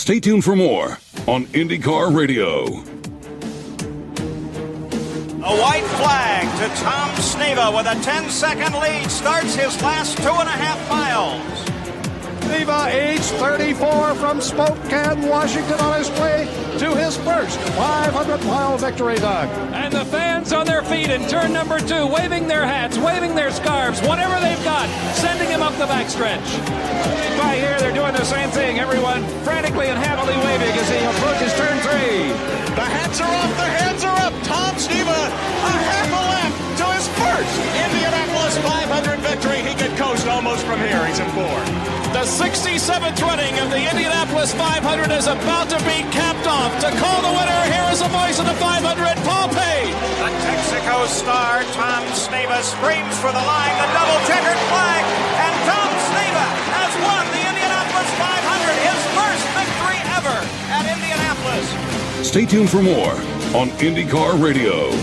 Stay tuned for more on IndyCar Radio. A white flag to Tom Sneva with a 10-second lead. Starts his last 2.5 miles. Sneva, age 34, from Spokane, Washington, on his way to his first 500-mile victory, Doug. And the fans on their feet in turn number 2, waving their hats, waving their scarves, whatever they've got, sending him up the backstretch. Right here, they're doing the same thing. Everyone frantically and happily waving as he approaches turn 3. The hats are off, the hands are up. Tom Sneva, a half a lap to his first Indianapolis 500 victory. He could coast almost from here. He's in 4th. The 67th running of the Indianapolis 500 is about to be capped off. To call the winner, here is the voice of the 500, Paul Page. The Texaco star, Tom Sneva, screams for the line, the double checkered flag, and Tom Sneva has won the Indianapolis 500, his first victory ever at Indianapolis. Stay tuned for more on IndyCar Radio.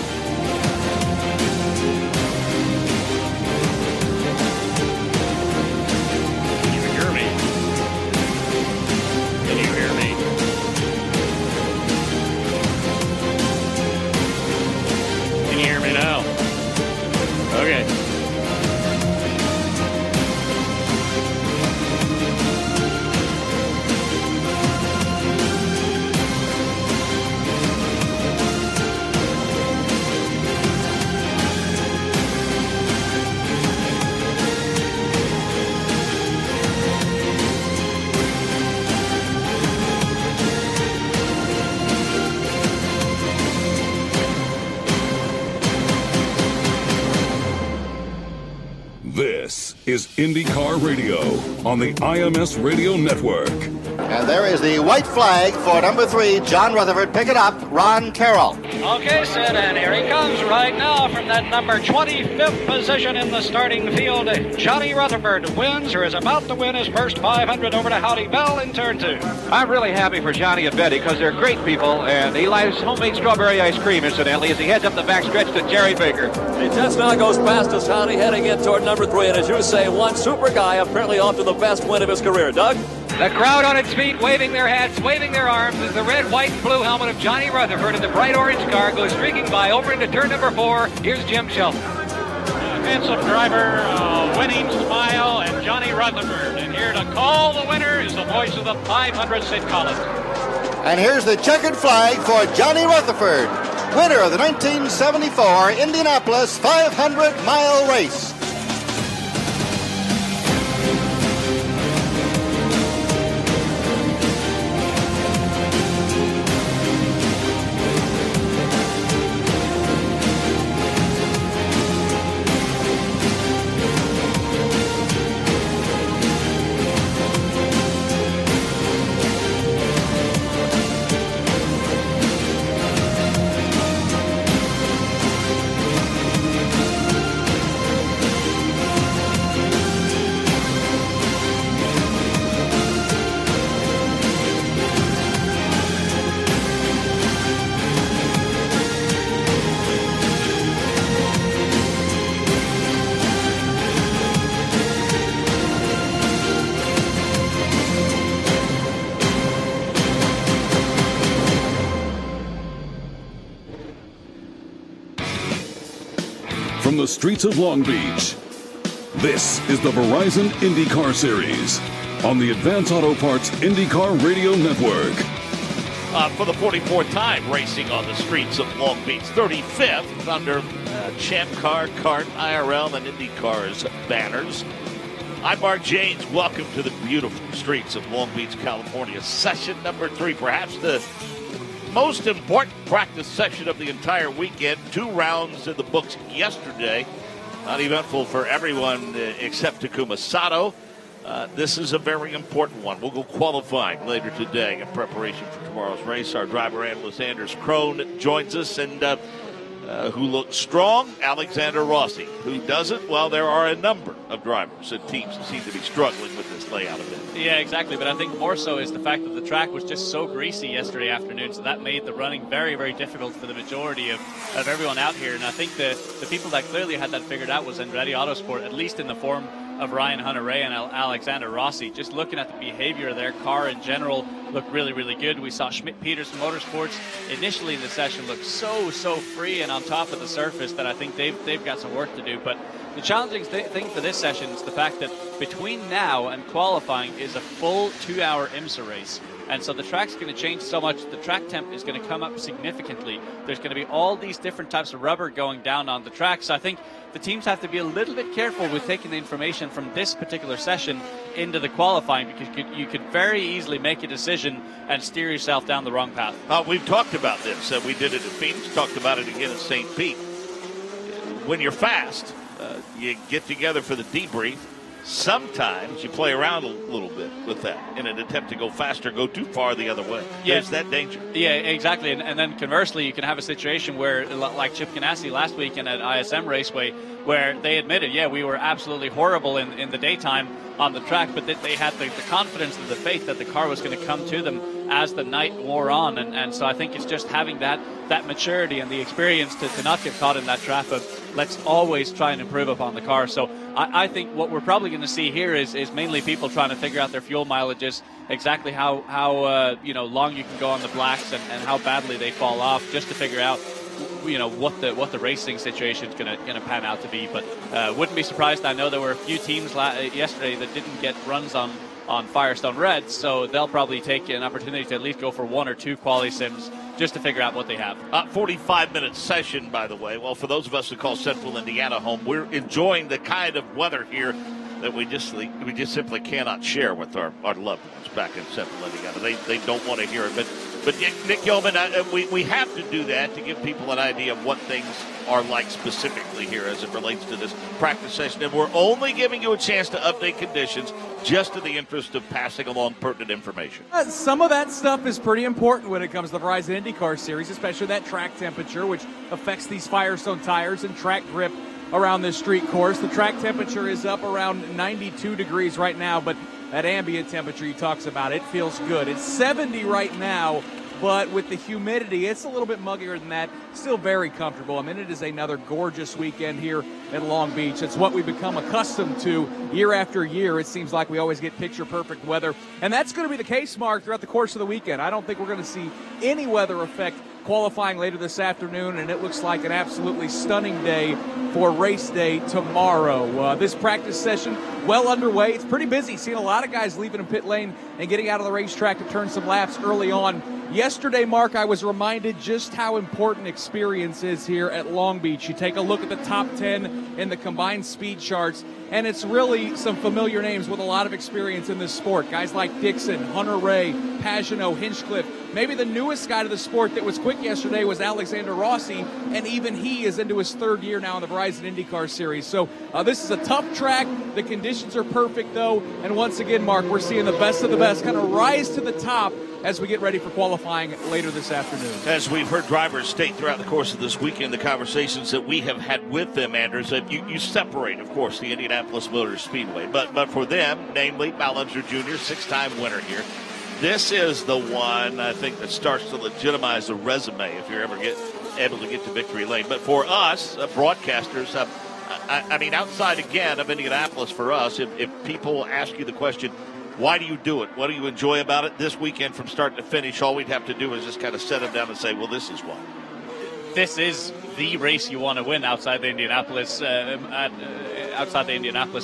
Okay. This is IndyCar Radio on the IMS Radio Network. And there is the white flag for number 3, John Rutherford. Pick it up, Ron Carroll. Okay, Sid, and here he comes right now from that number 25th position in the starting field. Johnny Rutherford wins, or is about to win, his first 500 over to Howdy Bell in turn 2. I'm really happy for Johnny and Betty because they're great people, and he likes homemade strawberry ice cream, incidentally, as he heads up the backstretch to Jerry Baker. He just now goes past us, Howdy, heading in toward number 3, and as you say, one super guy apparently off to the best win of his career. Doug? The crowd on its feet, waving their hats, waving their arms, as the red, white, and blue helmet of Johnny Rutherford in the bright orange car goes streaking by over into turn number 4. Here's Jim Shelton. Handsome driver, winning smile, and Johnny Rutherford. And here to call the winner is the voice of the 500, Sid Collins. And here's the checkered flag for Johnny Rutherford, winner of the 1974 Indianapolis 500-mile race. From the streets of Long Beach, this is the Verizon IndyCar Series on the Advance Auto Parts IndyCar Radio Network. For the 44th time racing on the streets of Long Beach, 35th under Champ Car, Kart, IRL, and IndyCar's banners. I'm Mark Janes. Welcome to the beautiful streets of Long Beach, California. Session number 3, perhaps the most important practice session of the entire weekend. 2 rounds in the books yesterday. Not eventful for everyone except Takuma Sato. This is a very important one. We'll go qualifying later today in preparation for tomorrow's race. Our driver analyst Anders Krohn joins us, and who looks strong, Alexander Rossi. Who doesn't? Well, there are a number of drivers and teams who seem to be struggling with this layout of it. Yeah, exactly. But I think more so is the fact that the track was just so greasy yesterday afternoon, so that made the running very, very difficult for the majority of everyone out here. And I think the people that clearly had that figured out was Andretti Autosport, at least in the form of Ryan Hunter-Reay and Alexander Rossi. Just looking at the behavior of their car in general, looked really, really good. We saw Schmidt-Peterson Motorsports initially in the session look so free and on top of the surface that I think they've got some work to do. But the challenging thing for this session is the fact that between now and qualifying is a full 2-hour IMSA race. And so the track's going to change so much. The track temp is going to come up significantly. There's going to be all these different types of rubber going down on the track. So I think the teams have to be a little bit careful with taking the information from this particular session into the qualifying, because you could very easily make a decision and steer yourself down the wrong path. We've talked about this. We did it at Phoenix, talked about it again at St. Pete. When you're fast, you get together for the debrief. Sometimes you play around a little bit with that in an attempt to go faster, go too far the other way. Yeah. There's that danger. Yeah, exactly. And then conversely, you can have a situation where, like Chip Ganassi last weekend at ISM Raceway, where they admitted, we were absolutely horrible in the daytime on the track, but they had the confidence and the faith that the car was going to come to them as the night wore on. And so I think it's just having that maturity and the experience to not get caught in that trap of let's always try and improve upon the car. So I think what we're probably going to see here is mainly people trying to figure out their fuel mileages, exactly how long you can go on the blacks and how badly they fall off, just to figure out what the racing situation is going to pan out to be. But wouldn't be surprised. I know there were a few teams yesterday that didn't get runs on Firestone Reds, so they'll probably take an opportunity to at least go for 1 or 2 quali sims just to figure out what they have. 45-minute session, by the way. Well, for those of us who call Central Indiana home, we're enjoying the kind of weather here that we just simply cannot share with our loved ones back in Central Indiana. They don't want to hear it. But Nick Yeoman, we have to do that to give people an idea of what things are like specifically here as it relates to this practice session. And we're only giving you a chance to update conditions just in the interest of passing along pertinent information. Some of that stuff is pretty important when it comes to the Verizon IndyCar Series, especially that track temperature, which affects these Firestone tires and track grip around this street course. The track temperature is up around 92 degrees right now, but that ambient temperature he talks about, it feels good. It's 70 right now, but with the humidity, it's a little bit muggier than that. Still very comfortable. I mean, it is another gorgeous weekend here at Long Beach. It's what we've become accustomed to year after year. It seems like we always get picture-perfect weather, and that's going to be the case, Mark, throughout the course of the weekend. I don't think we're going to see any weather affect qualifying later this afternoon, and it looks like an absolutely stunning day for race day tomorrow. This practice session well underway. It's pretty busy. Seeing a lot of guys leaving in pit lane and getting out of the racetrack to turn some laps early on. Yesterday, Mark, I was reminded just how important experience is here at Long Beach. You take a look at the top 10 in the combined speed charts, and it's really some familiar names with a lot of experience in this sport. Guys like Dixon, Hunter-Reay, Pagenaud, Hinchcliffe. Maybe the newest guy to the sport that was quick yesterday was Alexander Rossi, and even he is into his 3rd year now in the Verizon IndyCar Series. So this is a tough track. The conditions are perfect, though. And once again, Mark, we're seeing the best of the best kind of rise to the top as we get ready for qualifying later this afternoon. As we've heard drivers state throughout the course of this weekend, the conversations that we have had with them, Anders, you separate, of course, the Indianapolis Motor Speedway. But for them, namely Ballinger Jr., 6-time winner here, this is the one, I think, that starts to legitimize the resume if you're ever able to get to victory lane. But for us, broadcasters, I mean, outside, again, of Indianapolis, for us, if people ask you the question, why do you do it? What do you enjoy about it? This weekend from start to finish, all we'd have to do is just kind of set them down and say, well, this is why. This is the race you want to win outside the Indianapolis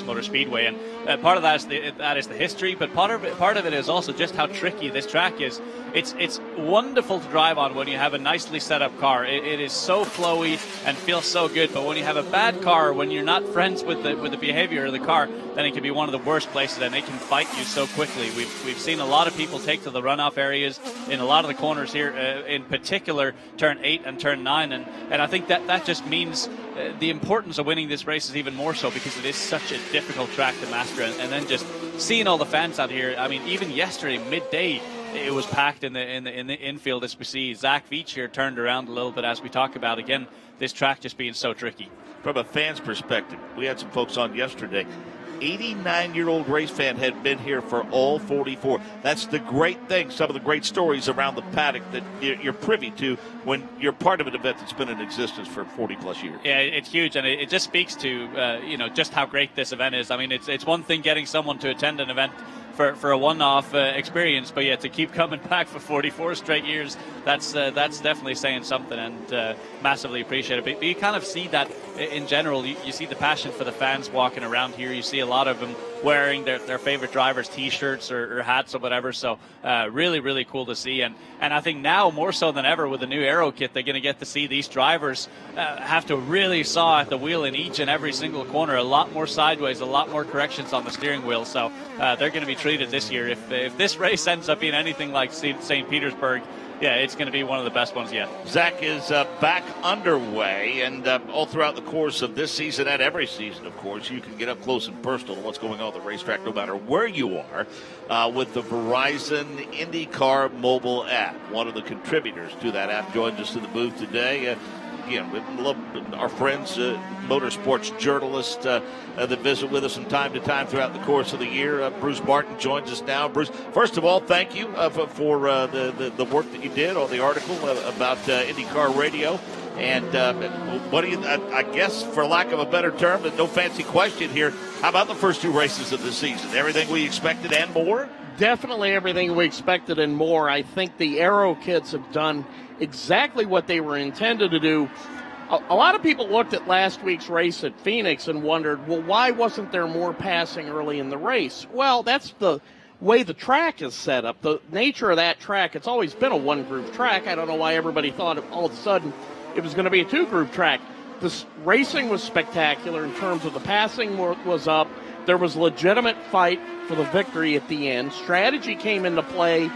Motor Speedway, and part of that is the history, but part of it is also just how tricky this track is. It's wonderful to drive on when you have a nicely set up car. It is so flowy and feels so good, but when you have a bad car, when you're not friends with the behavior of the car, then it can be one of the worst places, and it can fight you so quickly. We've seen a lot of people take to the runoff areas in a lot of the corners here, in particular turn 8 and turn 9, and I think that just means the importance of winning this race is even more so, because it is such a difficult track to master. And then just seeing all the fans out here, I mean, even yesterday midday it was packed in the infield. As we see Zach Veach here turned around a little bit as we talk about, again, this track just being so tricky. From a fan's perspective, we had some folks on yesterday. 89-year-old race fan had been here for all 44. That's the great thing, some of the great stories around the paddock that you're privy to when you're part of an event that's been in existence for 40-plus years. Yeah, it's huge, and it just speaks to, just how great this event is. I mean, it's one thing getting someone to attend an event for a one-off experience, but yeah, to keep coming back for 44 straight years, that's definitely saying something, and massively appreciate it. But you kind of see that in general. You see the passion for the fans walking around here. You see a lot of them wearing their favorite drivers' T-shirts or hats or whatever. So really, really cool to see. And I think now more so than ever with the new aero kit, they're going to get to see these drivers have to really saw at the wheel in each and every single corner. A lot more sideways, a lot more corrections on the steering wheel. So they're going to be treated this year. If this race ends up being anything like St. Petersburg, yeah, it's going to be one of the best ones yet. Zach is back underway, and all throughout the course of this season and every season, of course, you can get up close and personal to what's going on at the racetrack no matter where you are with the Verizon IndyCar mobile app. One of the contributors to that app joins us in the booth today. Again, we love our friends, motorsports journalists that visit with us from time to time throughout the course of the year. Bruce Martin joins us now. Bruce, first of all, thank you for the work that you did on the article about IndyCar Radio. And what do you, I guess, for lack of a better term, but no fancy question here, how about the first two races of the season? Everything we expected and more? Definitely everything we expected and more. I think the aero kids have done exactly what they were intended to do. A lot of people looked at last week's race at Phoenix and wondered, well, why wasn't there more passing early in the race? Well, that's the way the track is set up. The nature of that track, it's always been a one-groove track. I don't know why everybody thought all of a sudden it was going to be a two-groove track. This racing was spectacular in terms of the passing was up. There was legitimate fight for the victory at the end. Strategy came into play.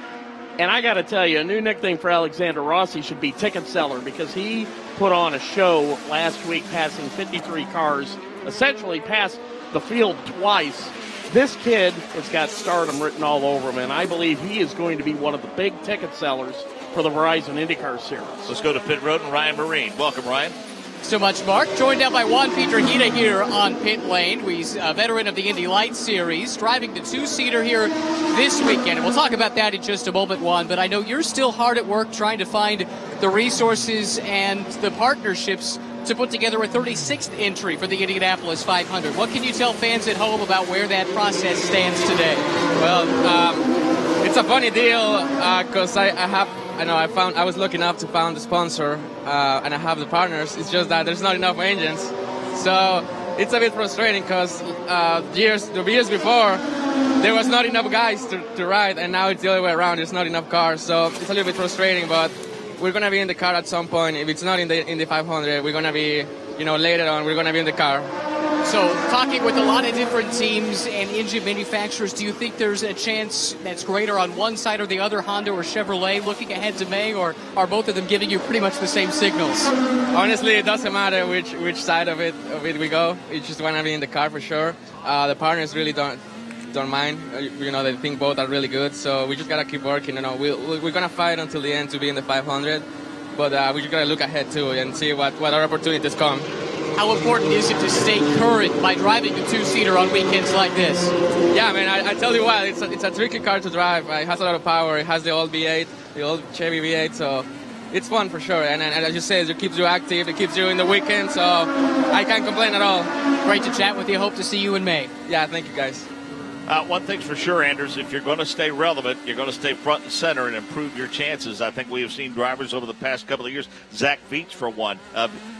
And I got to tell you, a new nickname for Alexander Rossi should be Ticket Seller, because he put on a show last week, passing 53 cars, essentially passed the field twice. This kid has got stardom written all over him, and I believe he is going to be one of the big ticket sellers for the Verizon IndyCar Series. Let's go to pit road and Ryan Marine. Welcome, Ryan. So much, Mark. Joined now by Juan Pietrajita here on pit lane. He's a veteran of the Indy Lights Series, driving the two-seater here this weekend. And we'll talk about that in just a moment, Juan. But I know you're still hard at work trying to find the resources and the partnerships to put together a 36th entry for the Indianapolis 500. What can you tell fans at home about where that process stands today? Well, it's a funny deal because I was lucky enough to find the sponsor and I have the partners. It's just that there's not enough engines, so it's a bit frustrating because the years before there was not enough guys to ride, and now it's the other way around. There's not enough cars, so it's a little bit frustrating. But we're gonna be in the car at some point. If it's not in the 500, we're gonna be, later on we're gonna be in the car. So, talking with a lot of different teams and engine manufacturers, do you think there's a chance that's greater on one side or the other, Honda or Chevrolet, looking ahead to May, or are both of them giving you pretty much the same signals? Honestly, it doesn't matter which side of it we go. We just want to be in the car for sure. The partners really don't mind. They think both are really good, so we just gotta keep working. We're gonna fight until the end to be in the 500, but we just gotta look ahead too and see what other opportunities come. How important is it to stay current by driving the two-seater on weekends like this? Yeah, man, I tell you what, it's a tricky car to drive. It has a lot of power. It has the old V8, the old Chevy V8, so it's fun for sure. And as you say, it keeps you active. It keeps you in the weekend, so I can't complain at all. Great to chat with you. Hope to see you in May. Yeah, thank you, guys. One thing's for sure, Anders, if you're going to stay relevant, you're going to stay front and center and improve your chances. I think we have seen drivers over the past couple of years, Zach Veach for one,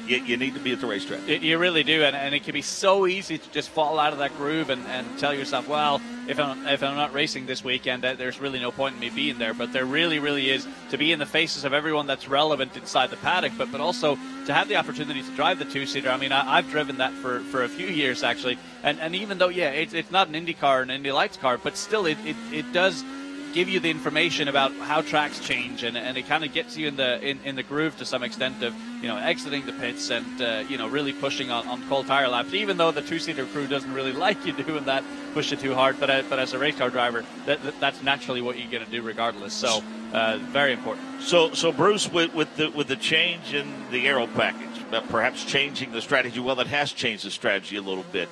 you need to be at the racetrack. You really do, and it can be so easy to just fall out of that groove and tell yourself, well, if I'm not racing this weekend, there's really no point in me being there. But there really, really is, to be in the faces of everyone that's relevant inside the paddock, but also to have the opportunity to drive the two-seater. I mean, I've driven that for a few years, actually, and even though, yeah, it's not an Indy car, an Indy Lights car, but still it does give you the information about how tracks change, and it kind of gets you in the groove to some extent of exiting the pits and really pushing on cold tire laps. Even though the two-seater crew doesn't really like you doing that, push it too hard, but as a race car driver, that's naturally what you're going to do regardless. So very important. So Bruce, with the change in the aero package, perhaps changing the strategy. Well, it has changed the strategy a little bit.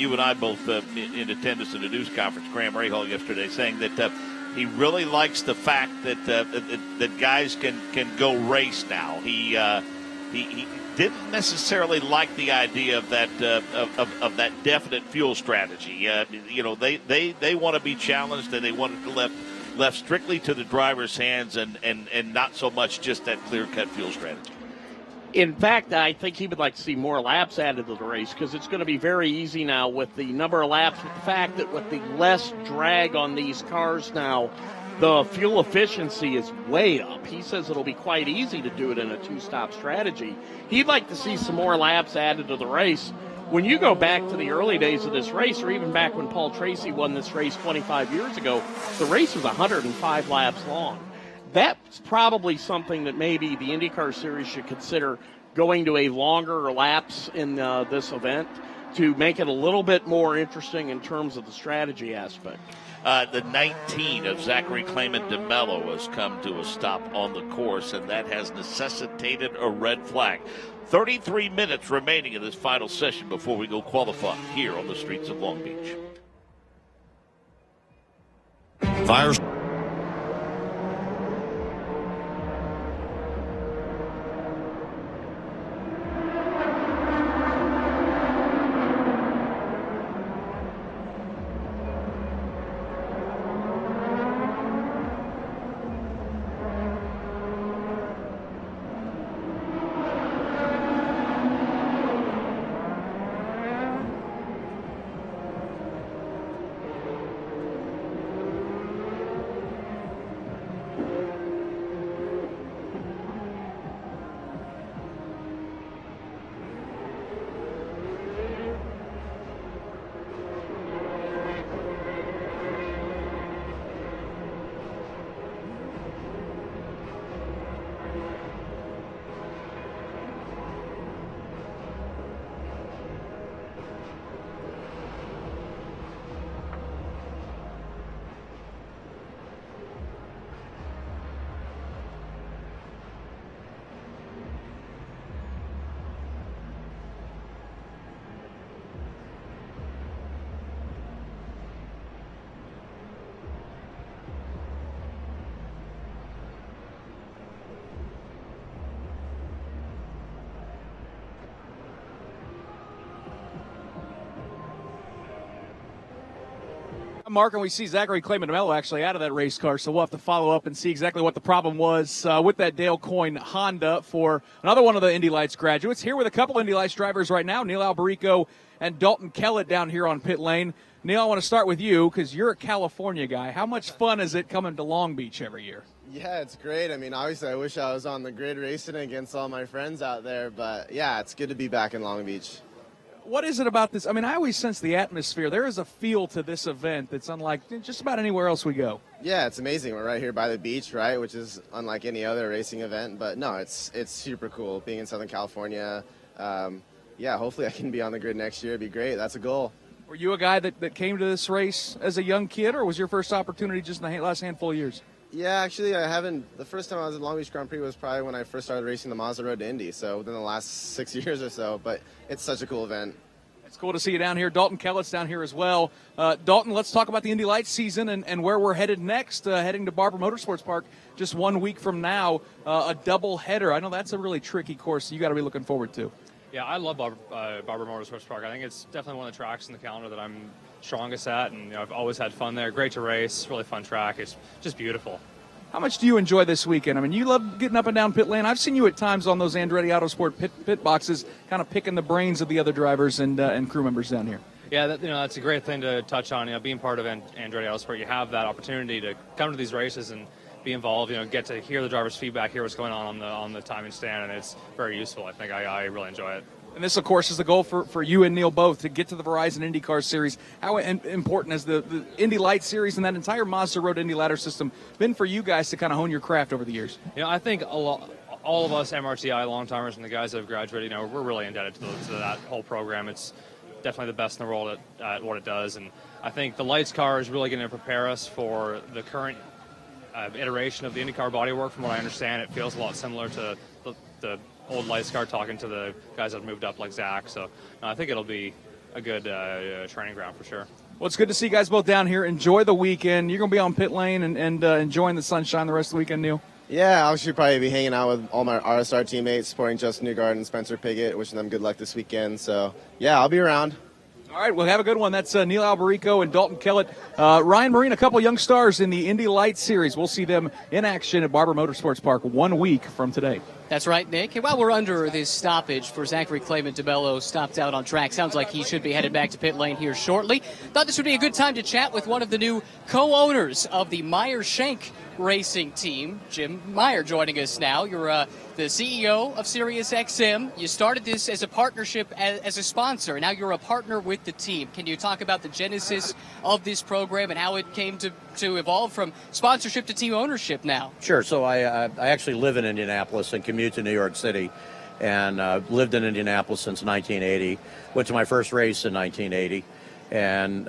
you and I both in attendance at a news conference, Graham Rahal yesterday, saying that he really likes the fact that guys can go race now. He didn't necessarily like the idea of that of that definite fuel strategy. They want to be challenged, and they want it to left strictly to the driver's hands, and not so much just that clear-cut fuel strategy. In fact, I think he would like to see more laps added to the race, because it's going to be very easy now with the number of laps, with the fact that with the less drag on these cars now, the fuel efficiency is way up. He says it'll be quite easy to do it in a two-stop strategy. He'd like to see some more laps added to the race. When you go back to the early days of this race, or even back when Paul Tracy won this race 25 years ago, the race was 105 laps long. That's probably something that maybe the IndyCar Series should consider, going to a longer laps in this event to make it a little bit more interesting in terms of the strategy aspect. The 19 of Zachary Clayman DeMello has come to a stop on the course, and that has necessitated a red flag. 33 minutes remaining in this final session before we go qualify here on the streets of Long Beach. Fires. Mark, and we see Zachary Clayman DeMello actually out of that race car, so we'll have to follow up and see exactly what the problem was with that Dale Coyne Honda for another one of the Indy Lights graduates. Here with a couple Indy Lights drivers right now, Neil Alberico and Dalton Kellett down here on pit lane. Neil, I want to start with you because you're a California guy. How much fun is it coming to Long Beach every year? Yeah, it's great. I mean, obviously I wish I was on the grid racing against all my friends out there, but yeah, it's good to be back in Long Beach. What is it about this? I mean, I always sense the atmosphere. There is a feel to this event that's unlike just about anywhere else we go. Yeah, it's amazing. We're right here by the beach, right, which is unlike any other racing event. But no, it's super cool being in Southern California. Yeah, hopefully I can be on the grid next year. It'd be great. That's a goal. Were you a guy that came to this race as a young kid, or was your first opportunity just in the last handful of years? Yeah, actually, I haven't. The first time I was at Long Beach Grand Prix was probably when I first started racing the Mazda Road to Indy, so within the last 6 years or so. But it's such a cool event. It's cool to see you down here. Dalton Kellett's down here as well. Dalton, let's talk about the Indy Lights season and where we're headed next, heading to Barber Motorsports Park just 1 week from now, a double header. I know that's a really tricky course you got to be looking forward to. Yeah, I love Barber Motorsports Park. I think it's definitely one of the tracks in the calendar that I'm strongest at, and I've always had fun there. Great to race, really fun track. It's just beautiful. How much do you enjoy this weekend? I mean, you love getting up and down pit lane. I've seen you at times on those Andretti Autosport pit boxes, kind of picking the brains of the other drivers and crew members down here. Yeah, that's a great thing to touch on. Being part of Andretti Autosport, you have that opportunity to come to these races and be involved. Get to hear the drivers' feedback, hear what's going on the timing stand, and it's very useful. I think I really enjoy it. And this, of course, is the goal for you and Neil both, to get to the Verizon IndyCar Series. How important has the Indy Lights Series and that entire Mazda Road Indy ladder system been for you guys to kind of hone your craft over the years? I think all of us MRTI long-timers and the guys that have graduated, we're really indebted to that whole program. It's definitely the best in the world at what it does. And I think the Lights car is really going to prepare us for the current iteration of the IndyCar bodywork. From what I understand, it feels a lot similar to the old Lights car, talking to the guys that have moved up like Zach. So I think it'll be good training ground for sure. Well, it's good to see you guys both down here. Enjoy the weekend. You're going to be on pit lane and enjoying the sunshine the rest of the weekend, Neil. Yeah, I'll actually probably be hanging out with all my RSR teammates, supporting Justin Newgarden and Spencer Pigot, wishing them good luck this weekend. So, yeah, I'll be around. All right, well, have a good one. That's Neil Alberico and Dalton Kellett. Ryan Marine, a couple young stars in the Indy Lights Series. We'll see them in action at Barber Motorsports Park 1 week from today. That's right, Nick. And while we're under this stoppage for Zachary Clayman, DeBello stopped out on track. Sounds like he should be headed back to pit lane here shortly. Thought this would be a good time to chat with one of the new co-owners of the Meyer-Shank racing team. Jim Meyer joining us now. You're the CEO of SiriusXM. You started this as a partnership as a sponsor, and now you're a partner with the team. Can you talk about the genesis of this program and how it came to evolve from sponsorship to team ownership now? Sure. So I actually live in Indianapolis and commute to New York City, and lived in Indianapolis since 1980. Went to my first race in 1980, and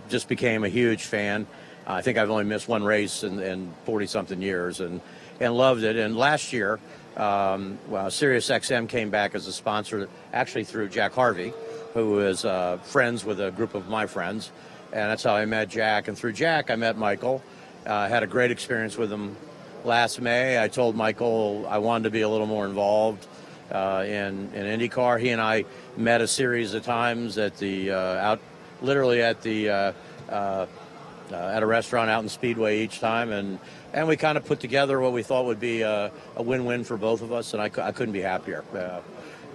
just became a huge fan. I think I've only missed one race in 40-something years, and loved it. And last year, SiriusXM came back as a sponsor, actually through Jack Harvey, who is friends with a group of my friends, and that's how I met Jack. And through Jack, I met Michael. Had a great experience with him last May. I told Michael I wanted to be a little more involved in IndyCar. He and I met a series of times at the at a restaurant out in Speedway each time, and we kind of put together what we thought would be a win-win for both of us, and I couldn't be happier.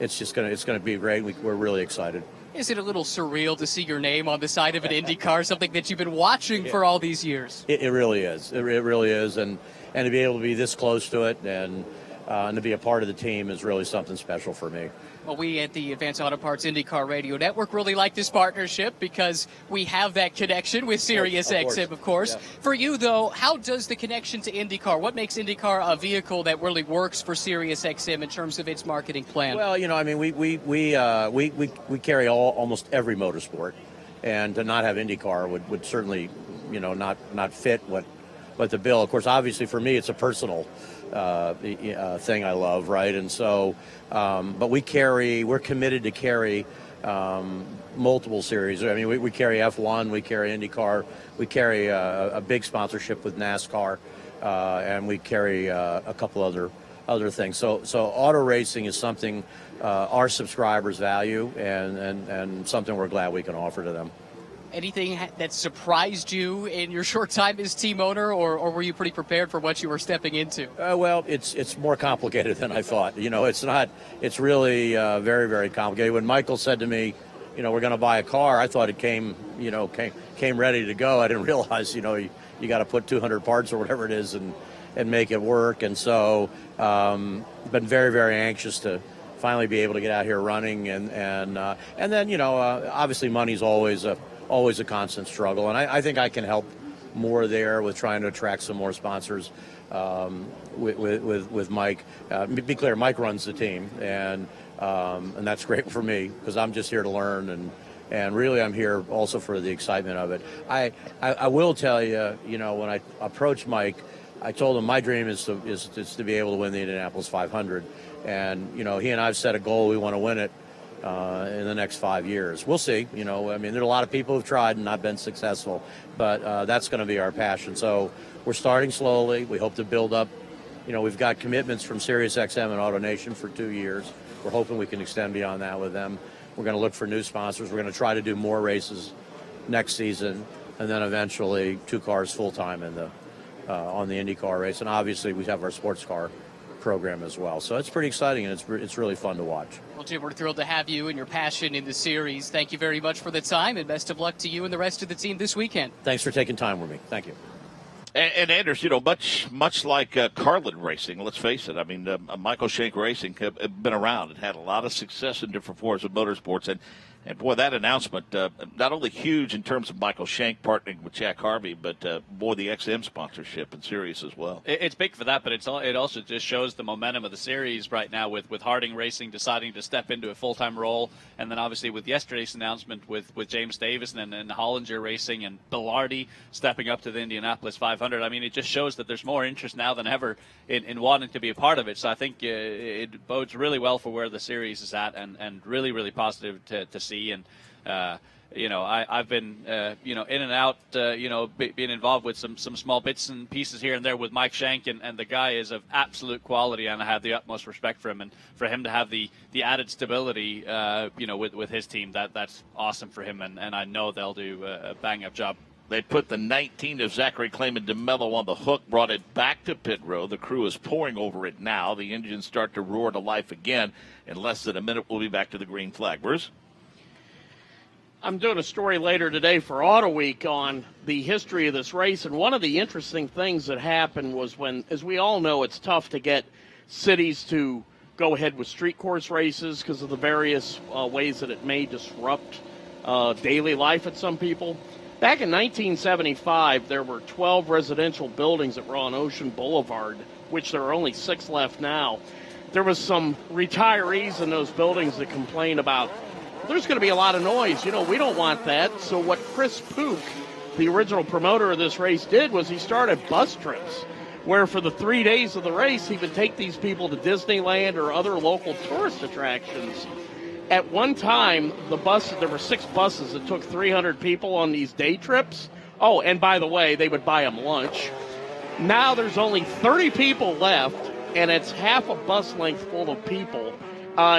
It's gonna be great. We're really excited. Is it a little surreal to see your name on the side of an Indy car, something that you've been watching for all these years? It really is. It really is, and to be able to be this close to it and to be a part of the team is really something special for me. Well, we at the Advanced Auto Parts IndyCar Radio Network really like this partnership because we have that connection with SiriusXM, of course. Yeah. For you, though, how does the connection to IndyCar, what makes IndyCar a vehicle that really works for SiriusXM in terms of its marketing plan? Well, I mean, we carry almost every motorsport, and to not have IndyCar would certainly, not fit what the bill. Of course, obviously for me, it's a personal thing I love, right? And so, but we're committed to carry multiple series. I mean, we carry F1, we carry IndyCar, we carry a big sponsorship with NASCAR, and we carry a couple other things. So auto racing is something our subscribers value, and something we're glad we can offer to them. Anything that surprised you in your short time as team owner, or were you pretty prepared for what you were stepping into? Well, it's more complicated than I thought. It's really very, very complicated. When Michael said to me, we're going to buy a car, I thought it came ready to go. I didn't realize, you got to put 200 parts or whatever it is and make it work. And so, been very, very anxious to finally be able to get out here running. And then, obviously money's always a constant struggle, and I think I can help more there with trying to attract some more sponsors with Mike. Be clear, Mike runs the team, and that's great for me because I'm just here to learn, and really I'm here also for the excitement of it. I will tell you, when I approached Mike, I told him my dream is to be able to win the Indianapolis 500, and he and I've set a goal. We want to win it in the next 5 years. We'll see. There are a lot of people who've tried and not been successful, but that's going to be our passion. So we're starting slowly. We hope to build up. We've got commitments from SiriusXM and AutoNation for 2 years. We're hoping we can extend beyond that with them. We're going to look for new sponsors. We're going to try to do more races next season, and then eventually 2 cars full-time on the IndyCar race. And obviously we have our sports car program as well. So it's pretty exciting, and it's really fun to watch. Well, Jim, we're thrilled to have you and your passion in the series. Thank you very much for the time, and best of luck to you and the rest of the team this weekend. Thanks for taking time with me. Thank you. And Anders, much like Carlin Racing, let's face it. I mean, Michael Shank Racing have been around and had a lot of success in different forms of motorsports. And boy, that announcement, not only huge in terms of Michael Shank partnering with Jack Harvey, but boy, the XM sponsorship and Sirius as well. It's big for that, but it also just shows the momentum of the series right now with Harding Racing deciding to step into a full-time role, and then obviously with yesterday's announcement with James Davis and Hollinger Racing and Bilardi stepping up to the Indianapolis 500. I mean, it just shows that there's more interest now than ever in wanting to be a part of it. So I think it bodes really well for where the series is at, and really, really positive to see. And I've been in and out, being involved with some small bits and pieces here and there with Mike Schenk, and the guy is of absolute quality, and I have the utmost respect for him. And for him to have the added stability, with his team, that's awesome for him, and I know they'll do a bang-up job. They put the 19 of Zachary Clayman DeMello on the hook, brought it back to pit road. The crew is pouring over it now. The engines start to roar to life again. In less than a minute, we'll be back to the green flag. Bruce? I'm doing a story later today for Auto Week on the history of this race, and one of the interesting things that happened was when, as we all know, it's tough to get cities to go ahead with street course races because of the various ways that it may disrupt daily life at some people. Back in 1975, there were 12 residential buildings that were on Ocean Boulevard, which there are only 6 left now. There was some retirees in those buildings that complained about, there's going to be a lot of noise. We don't want that. So what Chris Pook, the original promoter of this race, did was he started bus trips, where for the 3 days of the race, he would take these people to Disneyland or other local tourist attractions. At one time, there were 6 buses that took 300 people on these day trips. Oh, and by the way, they would buy them lunch. Now there's only 30 people left, and it's half a bus length full of people.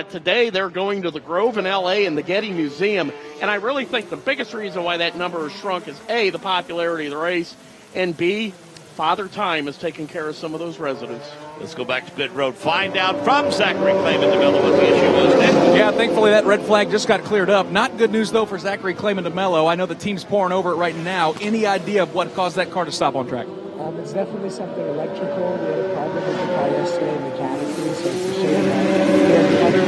Today they're going to the Grove in L.A. and the Getty Museum, and I really think the biggest reason why that number has shrunk is A, the popularity of the race, and B, Father Time is taking care of some of those residents. Let's go back to pit road. Find out from Zachary Clayman DeMello what the issue was. Nick? Yeah, thankfully that red flag just got cleared up. Not good news, though, for Zachary Clayman DeMello. I know the team's pouring over it right now. Any idea of what caused that car to stop on track? It's definitely something electrical. We had a problem with the car yesterday mechanically, so it's a shame that we have other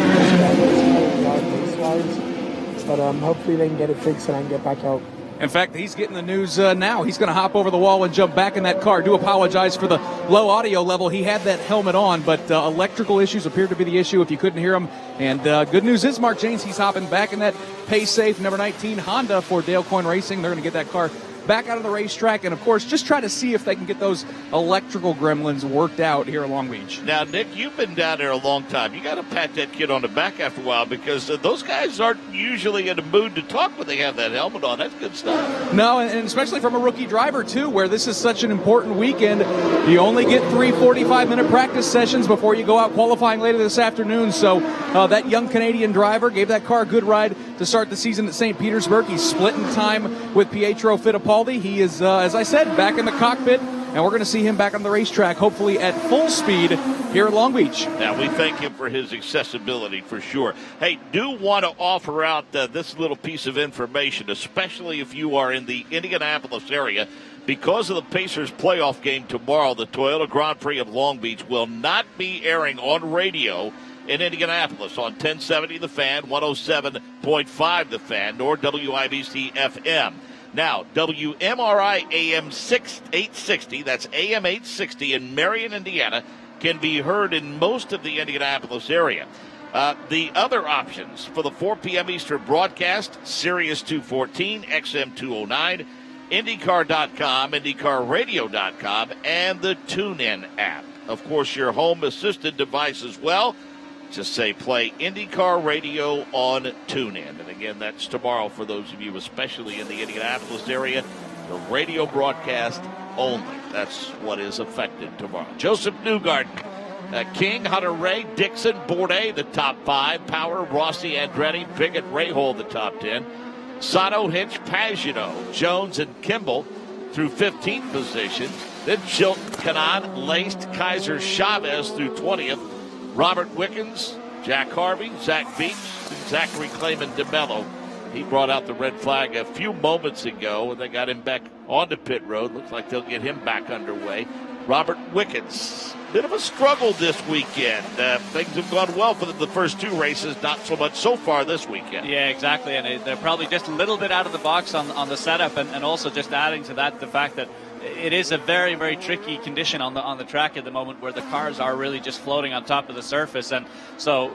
race-wise, but hopefully they can get it fixed and I can get back out. In fact, he's getting the news now. He's going to hop over the wall and jump back in that car. Do apologize for the low audio level. He had that helmet on, but electrical issues appeared to be the issue if you couldn't hear him. And good news is, Mark James, he's hopping back in that pace-safe number 19 Honda for Dale Coyne Racing. They're going to get that car back out of the racetrack, and of course just try to see if they can get those electrical gremlins worked out here at Long Beach. Now, Nick, you've been down there a long time. You got to pat that kid on the back after a while, because those guys aren't usually in the mood to talk when they have that helmet on. That's good stuff. No, and especially from a rookie driver too, where this is such an important weekend. You only get 3 45-minute practice sessions before you go out qualifying later this afternoon. So that young Canadian driver gave that car a good ride to start the season at St. Petersburg. He's splitting time with Pietro Fittipaldi. He is, as I said, back in the cockpit, and we're going to see him back on the racetrack, hopefully at full speed here at Long Beach. Now, we thank him for his accessibility for sure. Hey, do want to offer out this little piece of information, especially if you are in the Indianapolis area. Because of the Pacers playoff game tomorrow, the Toyota Grand Prix of Long Beach will not be airing on radio in Indianapolis on 1070 The Fan, 107.5 The Fan, nor WIBC FM. Now, WMRI AM 860, that's AM 860 in Marion, Indiana, can be heard in most of the Indianapolis area. The other options for the 4 p.m. Eastern broadcast, Sirius 214, XM 209, IndyCar.com, IndyCarRadio.com, and the TuneIn app. Of course, your home-assisted device as well. Just say play IndyCar Radio on TuneIn. And again, that's tomorrow for those of you, especially in the Indianapolis area. The radio broadcast only. That's what is affected tomorrow. Joseph Newgarden, King, Hunter Ray, Dixon, Bourdais, the top 5. Power, Rossi, Andretti, Biggett, Rahal, the top 10. Sato, Hinch, Pagano, Jones, and Kimball through 15th position. Then Chilton, Kanaan, Laced, Kaiser, Chavez through 20th. Robert Wickens, Jack Harvey, Zach Beach, and Zachary Clayman DeMello. He brought out the red flag a few moments ago, and they got him back onto pit road. Looks like they'll get him back underway. Robert Wickens, bit of a struggle this weekend. Things have gone well for the first 2 races, not so much so far this weekend. Yeah, exactly, and they're probably just a little bit out of the box on the setup, and also just adding to that the fact that it is a very, very tricky condition on the track at the moment, where the cars are really just floating on top of the surface. And so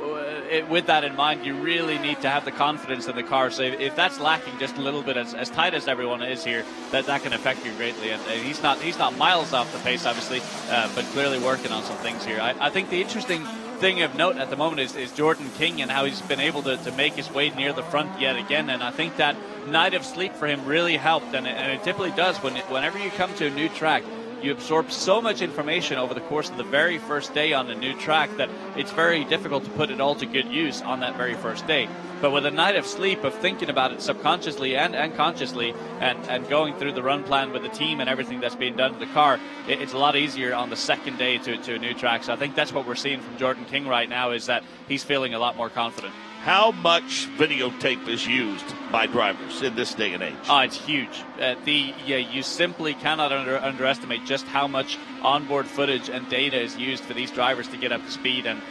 with that in mind, you really need to have the confidence in the car. So if that's lacking just a little bit, as tight as everyone is here, that can affect you greatly. And he's not miles off the pace, obviously, but clearly working on some things here. I think the interesting thing of note at the moment is Jordan King and how he's been able to make his way near the front yet again. And I think that night of sleep for him really helped, and it typically does. Whenever you come to a new track, you absorb so much information over the course of the very first day on a new track that it's very difficult to put it all to good use on that very first day. But with a night of sleep, of thinking about it subconsciously and consciously, and going through the run plan with the team and everything that's being done to the car, it's a lot easier on the second day to a new track. So I think that's what we're seeing from Jordan King right now, is that he's feeling a lot more confident. How much videotape is used by drivers in this day and age? Oh, it's huge. You simply cannot underestimate just how much onboard footage and data is used for these drivers to get up to speed, and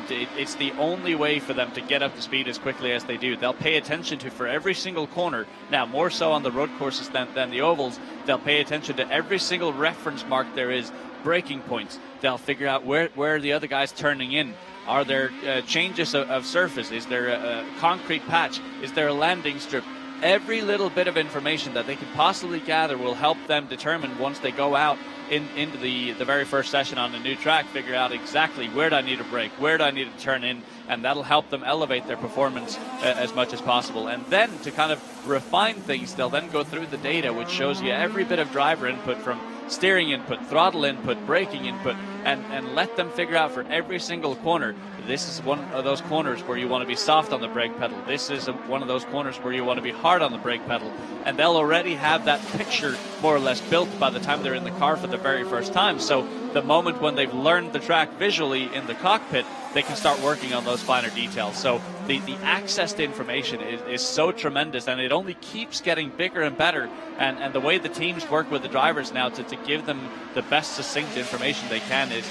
it's the only way for them to get up to speed as quickly as they do. They'll pay attention to, for every single corner, now more so on the road courses than the ovals, they'll pay attention to every single reference mark there is, braking points. They'll figure out where the other guy's turning in. Are there changes of surface? Is there a concrete patch? Is there a landing strip? Every little bit of information that they can possibly gather will help them determine, once they go out into the very first session on a new track, figure out exactly where do I need to brake, where do I need to turn in, and that'll help them elevate their performance as much as possible. And then to kind of refine things, they'll then go through the data, which shows you every bit of driver input, from steering input, throttle input, braking input, and let them figure out for every single corner, this is one of those corners where you want to be soft on the brake pedal. This is one of those corners where you want to be hard on the brake pedal. And they'll already have that picture more or less built by the time they're in the car for the very first time. So the moment when they've learned the track visually in the cockpit, they can start working on those finer details. So the access to information is so tremendous, and it only keeps getting bigger and better. And the way the teams work with the drivers now to give them the best succinct information they can is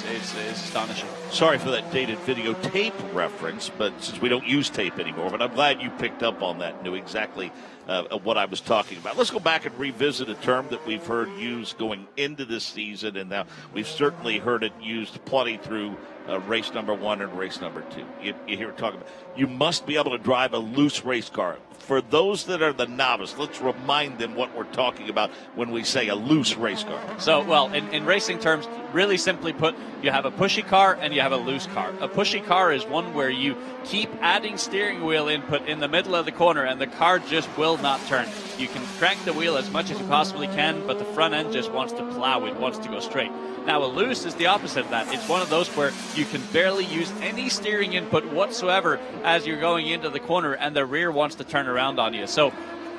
astonishing. Sorry for that dated videotape reference, but since we don't use tape anymore, but I'm glad you picked up on that and knew exactly what I was talking about. Let's go back and revisit a term that we've heard used going into this season, and now we've certainly heard it used plenty through race number 1 and race number 2. You hear it talking about, you must be able to drive a loose race car. For those that are the novice, let's remind them what we're talking about when we say a loose race car. So, well, in racing terms, really simply put, you have a pushy car and you have a loose car. A pushy car is one where you keep adding steering wheel input in the middle of the corner and the car just will not turn. You can crank the wheel as much as you possibly can, but the front end just wants to plow. It wants to go straight. Now, a loose is the opposite of that. It's one of those where you can barely use any steering input whatsoever as you're going into the corner, and the rear wants to turn around on you. So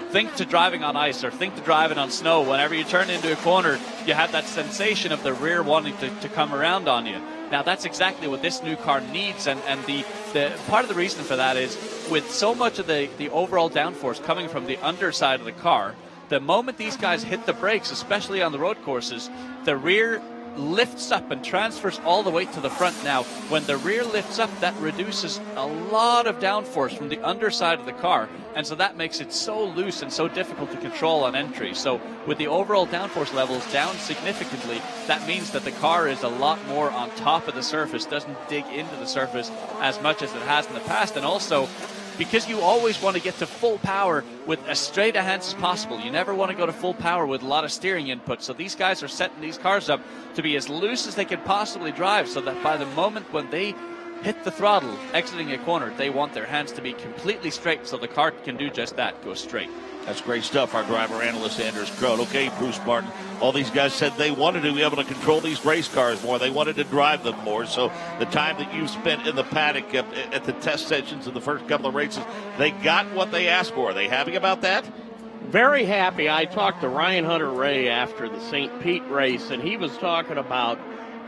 think to driving on ice or think to driving on snow. Whenever you turn into a corner, you have that sensation of the rear wanting to come around on you. Now, that's exactly what this new car needs, and the part of the reason for that is, with so much of the overall downforce coming from the underside of the car, the moment these guys hit the brakes, especially on the road courses, the rear lifts up and transfers all the way to the front. Now, when the rear lifts up, that reduces a lot of downforce from the underside of the car, and so that makes it so loose and so difficult to control on entry. So with the overall downforce levels down significantly, that means that the car is a lot more on top of the surface, doesn't dig into the surface as much as it has in the past. And also, because you always want to get to full power with as straight a hands as possible. You never want to go to full power with a lot of steering input. So these guys are setting these cars up to be as loose as they can possibly drive, so that by the moment when they hit the throttle exiting a corner, they want their hands to be completely straight so the car can do just that, go straight. That's great stuff, our driver analyst Anders Krohn. Okay, Bruce Martin, all these guys said they wanted to be able to control these race cars more. They wanted to drive them more. So the time that you've spent in the paddock at the test sessions in the first couple of races, they got what they asked for. Are they happy about that? Very happy. I talked to Ryan Hunter-Reay after the St. Pete race, and he was talking about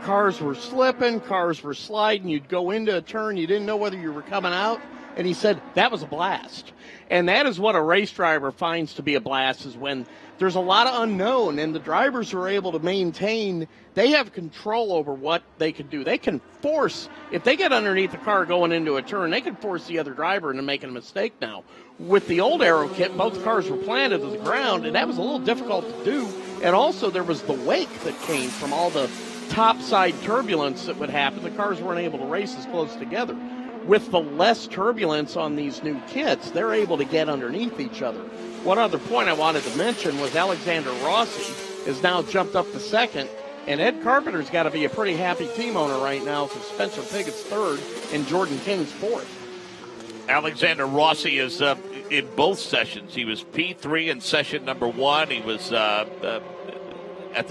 cars were slipping, cars were sliding. You'd go into a turn, you didn't know whether you were coming out. And he said that was a blast. And that is what a race driver finds to be a blast, is when there's a lot of unknown and the drivers are able to maintain, they have control over what they can do. They can force, if they get underneath the car going into a turn, they can force the other driver into making a mistake now. With the old Aero kit, both cars were planted to the ground, and that was a little difficult to do. And also there was the wake that came from all the topside turbulence that would happen. The cars weren't able to race as close together. With the less turbulence on these new kits, they're able to get underneath each other. One other point I wanted to mention was Alexander Rossi has now jumped up to second, And Ed Carpenter's got to be a pretty happy team owner right now, for Spencer Pigot's third and Jordan King's fourth. Alexander Rossi is in both sessions. He was P3 in session number 1. He was at the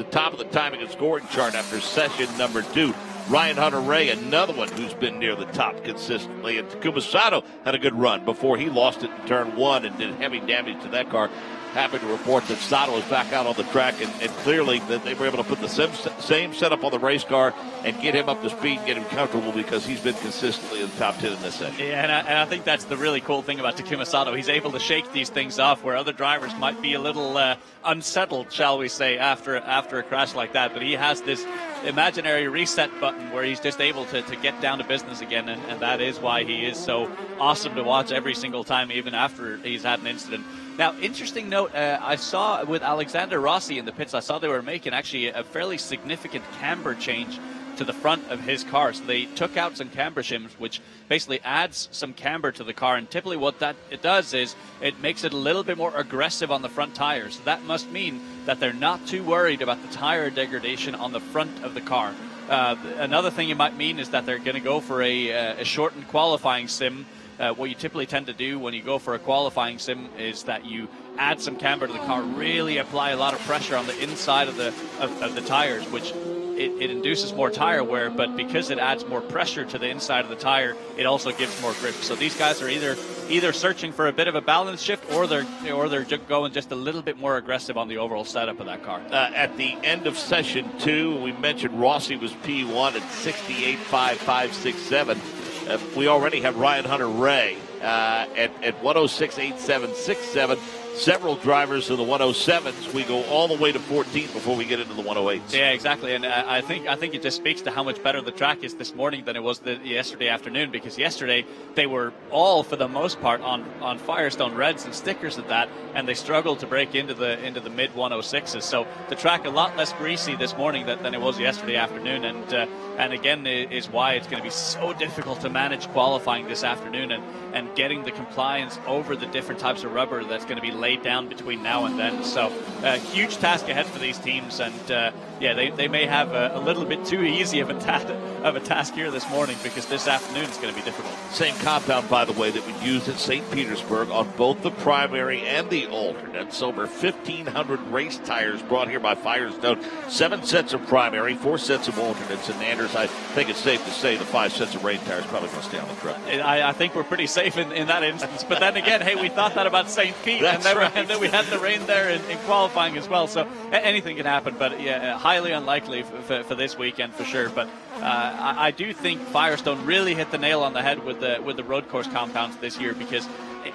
top of the timing and scoring chart after session number 2. Ryan Hunter-Reay, another one who's been near the top consistently. And Takuma Sato had a good run before he lost it in turn 1 and did heavy damage to that car. Happy to report that Sato is back out on the track, and clearly that they were able to put the same setup on the race car and get him up to speed and get him comfortable, because he's been consistently in the top 10 in this session. Yeah, and I think that's the really cool thing about Takuma Sato. He's able to shake these things off where other drivers might be a little unsettled, shall we say, after a crash like that. But he has this imaginary reset button where he's just able to get down to business again, and that is why he is so awesome to watch every single time, even after he's had an incident. Now, interesting note, I saw with Alexander Rossi in the pits, I saw they were making actually a fairly significant camber change to the front of his car. So they took out some camber shims, which basically adds some camber to the car. And typically what it does is it makes it a little bit more aggressive on the front tires. So that must mean that they're not too worried about the tire degradation on the front of the car. Another thing it might mean is that they're going to go for a shortened qualifying sim. What you typically tend to do when you go for a qualifying sim is that you add some camber to the car, really apply a lot of pressure on the inside of the tires, which it induces more tire wear, but because it adds more pressure to the inside of the tire, it also gives more grip. So these guys are either searching for a bit of a balance shift, or they're going just a little bit more aggressive on the overall setup of that car. At the end of session 2, we mentioned Rossi was P1 at 68.5567. We already have Ryan Hunter-Reay at 106.8767. Several drivers in the 107s. We go all the way to 14 before we get into the 108s. Yeah, exactly. And I think it just speaks to how much better the track is this morning than it was yesterday afternoon, because yesterday they were all, for the most part, on Firestone Reds and stickers at that, and they struggled to break into the mid 106s. So the track a lot less greasy this morning than it was yesterday afternoon, and again is why it's going to be so difficult to manage qualifying this afternoon and getting the compliance over the different types of rubber that's going to be laid down between now and then. So huge task ahead for these teams, and they may have a little bit too easy of a task here this morning, because this afternoon is going to be difficult. Same compound, by the way, that we used at St. Petersburg on both the primary and the alternates. Over 1,500 race tires brought here by Firestone. 7 sets of primary, 4 sets of alternates, and Anders, I think it's safe to say the 5 sets of rain tires probably going to stay on the truck. I think we're pretty safe in that instance. But then again, hey, we thought that about St. Pete, and then we had the rain there in qualifying as well. So anything can happen, but yeah, highly unlikely for this weekend for sure. But I do think Firestone really hit the nail on the head with the road course compounds this year, because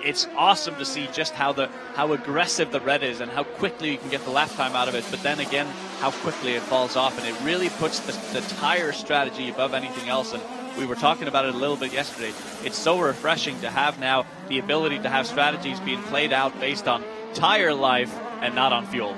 it's awesome to see just how aggressive the red is and how quickly you can get the lap time out of it, but then again how quickly it falls off, and it really puts the tire strategy above anything else. And we were talking about it a little bit yesterday. It's so refreshing to have now the ability to have strategies being played out based on tire life and not on fuel.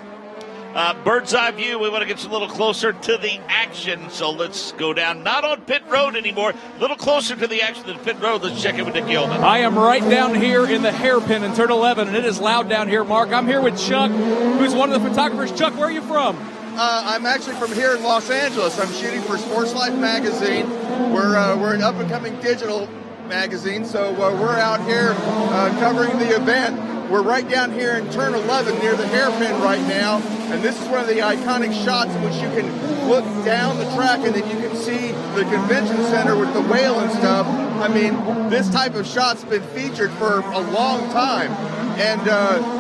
Bird's eye view, we want to get you a little closer to the action, so let's go down, not on pit road anymore, a little closer to the action than pit road. Let's check in with Nick Gilman. I am right down here in the hairpin in turn 11, and it is loud down here, Mark. I'm here with Chuck, who's one of the photographers. Chuck, where are you from? I'm actually from here in Los Angeles. I'm shooting for Sports Life magazine. We're an up-and-coming digital magazine, so we're out here covering the event. We're right down here in turn 11 near the hairpin right now, and this is one of the iconic shots in which you can look down the track and then you can see the convention center with the whale and stuff. I mean, this type of shot's been featured for a long time, and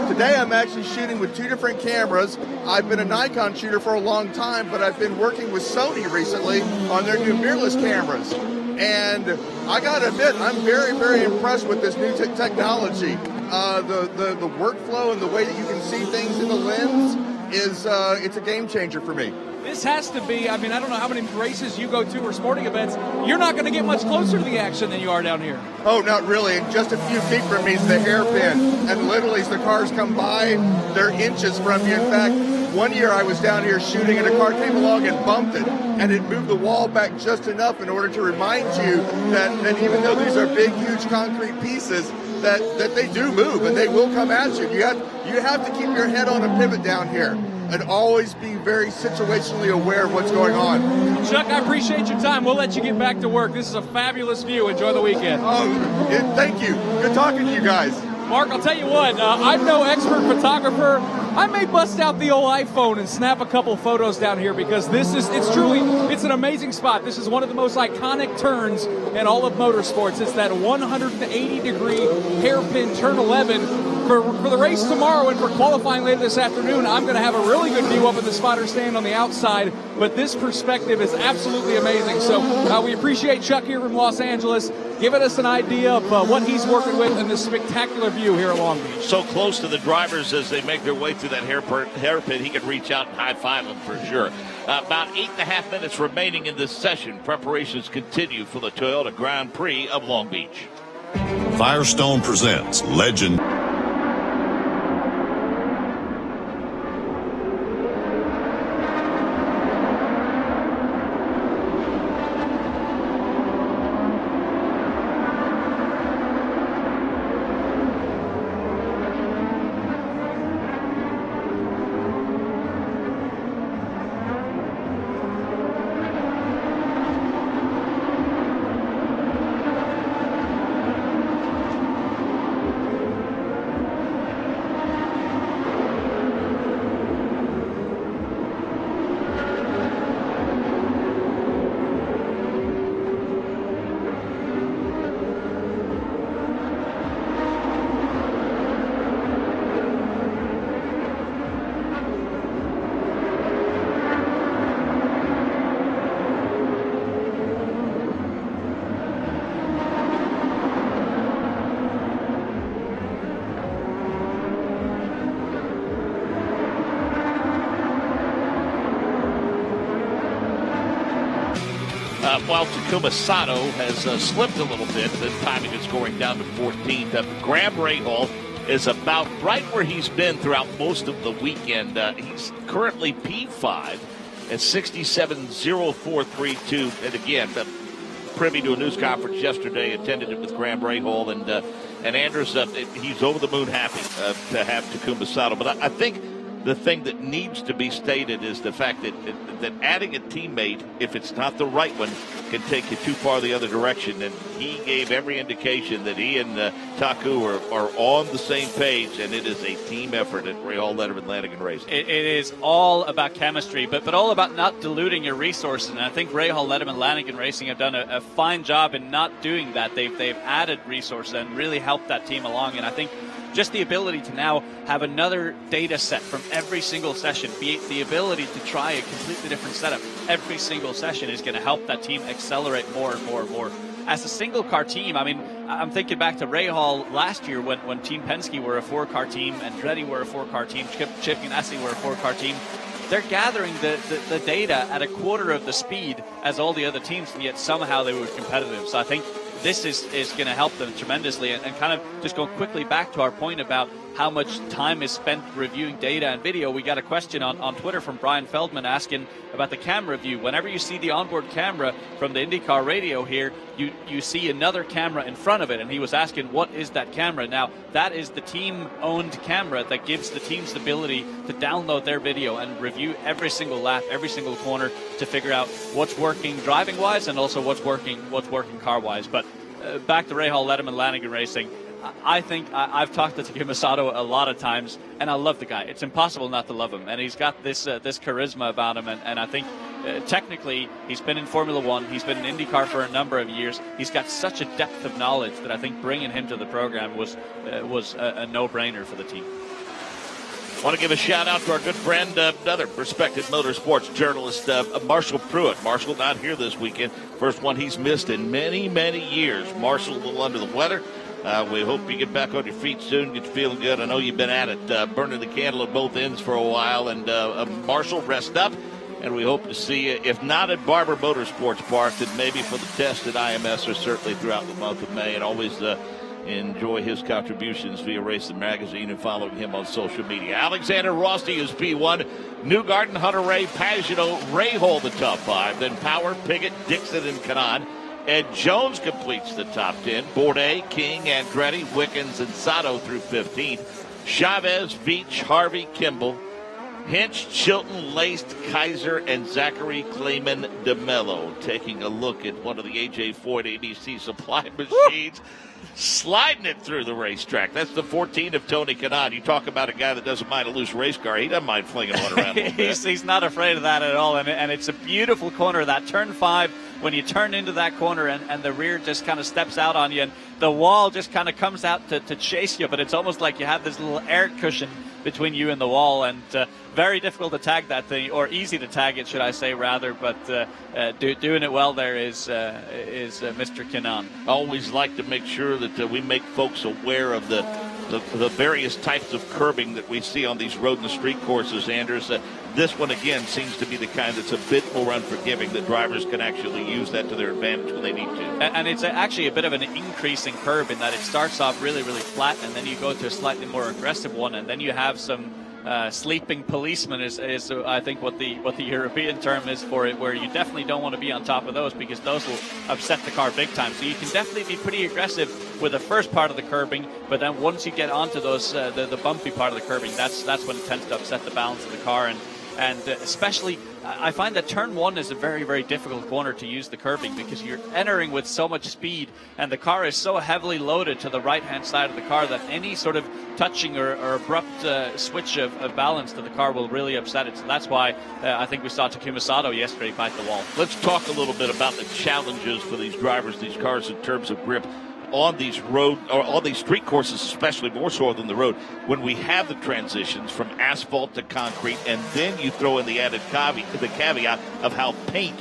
today I'm actually shooting with 2 different cameras. I've been a Nikon shooter for a long time, but I've been working with Sony recently on their new mirrorless cameras. And I gotta admit, I'm very, very impressed with this new technology. The workflow and the way that you can see things in the lens is it's a game changer for me. This has to be, I mean, I don't know how many races you go to or sporting events. You're not going to get much closer to the action than you are down here. Oh, not really. Just a few feet from me is the hairpin. And literally, as the cars come by, they're inches from you. In fact, one year I was down here shooting and a car came along and bumped it. And it moved the wall back just enough in order to remind you that even though these are big, huge concrete pieces, that they do move and they will come at you. You have to keep your head on a pivot down here. and always be very situationally aware of what's going on. Chuck, I appreciate your time. We'll let you get back to work. This is a fabulous view. Enjoy the weekend. Thank you. Good talking to you guys. Mark, I'll tell you what, I'm no expert photographer. I may bust out the old iPhone and snap a couple photos down here because it's an amazing spot. This is one of the most iconic turns in all of motorsports. It's that 180-degree hairpin turn 11. For the race tomorrow and for qualifying later this afternoon, I'm going to have a really good view up in the spotter stand on the outside, but this perspective is absolutely amazing. So we appreciate Chuck here from Los Angeles giving us an idea of what he's working with in this spectacular view here at Long Beach. So close to the drivers as they make their way through that hairpin, he can reach out and high-five them for sure. About 8.5 minutes remaining in this session. Preparations continue for the Toyota Grand Prix of Long Beach. Firestone presents Legend. While Takuma Sato has slipped a little bit, the timing is going down to 14th. Graham Rahal is about right where he's been throughout most of the weekend. He's currently P5 at 67.0432. And again, privy to a news conference yesterday, attended it with Graham Rahal, and Anders, he's over the moon happy to have Takuma Sato. But I think the thing that needs to be stated is the fact that adding a teammate, if it's not the right one, can take you too far the other direction. And he gave every indication that he and Taku are on the same page, and it is a team effort at Rahal, Letterman, Lanigan Racing. It is all about chemistry, but all about not diluting your resources. And I think Rahal, Letterman, Lanigan Racing have done a fine job in not doing that. They've added resources and really helped that team along. And I think just the ability to now have another data set from every single session, the ability to try a completely different setup every single session is going to help that team accelerate more and more and more. As a single car team, I mean, I'm thinking back to Rahal last year when Team Penske were a 4-car team, Andretti were a 4-car team, Chip Ganassi were a 4-car team. They're gathering the data at a quarter of the speed as all the other teams, and yet somehow they were competitive. So I think this is going to help them tremendously. And kind of just going quickly back to our point about how much time is spent reviewing data and video, we got a question on Twitter from Brian Feldman asking about the camera view. Whenever you see the onboard camera from the IndyCar radio here, you see another camera in front of it, and he was asking, what is that camera? Now, that is the team-owned camera that gives the teams the ability to download their video and review every single lap, every single corner to figure out what's working driving-wise and also what's working car-wise. But back to Rahal, Letterman, Lanigan Racing, I think I've talked to Takuma Sato a lot of times, and I love the guy. It's impossible not to love him, and he's got this charisma about him, and I think technically he's been in Formula One, he's been in IndyCar for a number of years. He's got such a depth of knowledge that I think bringing him to the program was a no-brainer for the team. Want to give a shout out to our good friend, another respected motorsports journalist, Marshall Pruitt. Marshall not here this weekend. First one he's missed in many, many years. Marshall a little under the weather. We hope you get back on your feet soon, get feeling good. I know you've been at it, burning the candle at both ends for a while. And Marshall, rest up. And we hope to see you, if not at Barber Motorsports Park, then maybe for the test at IMS or certainly throughout the month of May. And always enjoy his contributions via Racing Magazine and following him on social media. Alexander Rossi is P1. Newgarden, Hunter-Reay, Pagenaud, Rahal the top 5. Then Power, Piggott, Dixon, and Kanaan. Ed Jones completes the top 10. Bourdais, King, Andretti, Wickens, and Sato through 15th. Chavez, Veach, Harvey, Kimball, Hinch, Chilton, Laced, Kaiser, and Zachary Clayman DeMello taking a look at one of the A.J. Foyt ABC supply machines. Sliding it through the racetrack. That's the 14 of Tony Kanaan. You talk about a guy that doesn't mind a loose race car. He doesn't mind flinging one around a little bit. He's not afraid of that at all. And it's a beautiful corner, that turn 5, when you turn into that corner and the rear just kind of steps out on you. And the wall just kind of comes out to chase you. But it's almost like you have this little air cushion between you and the wall. And very difficult to tag that thing, or easy to tag it, should I say, rather. But doing it well there is Mr. Kanaan. Always like to make sure that we make folks aware of the various types of curbing that we see on these road and street courses, Anders. This one, again, seems to be the kind that's a bit more unforgiving, that drivers can actually use that to their advantage when they need to. And it's actually a bit of an increasing curb in that it starts off really, really flat, and then you go to a slightly more aggressive one, and then you have some sleeping policeman is I think what the European term is for it, where you definitely don't want to be on top of those, because those will upset the car big time. So you can definitely be pretty aggressive with the first part of the curbing, but then once you get onto those the bumpy part of the curbing, that's when it tends to upset the balance of the car. And especially, I find that turn 1 is a very, very difficult corner to use the curbing, because you're entering with so much speed and the car is so heavily loaded to the right-hand side of the car that any sort of touching or abrupt switch of balance to the car will really upset it. So that's why I think we saw Takuma Sato yesterday bite the wall. Let's talk a little bit about the challenges for these drivers, these cars, in terms of grip on these road or on these street courses, especially more so than the road, when we have the transitions from asphalt to concrete, and then you throw in the added caveat of how paint,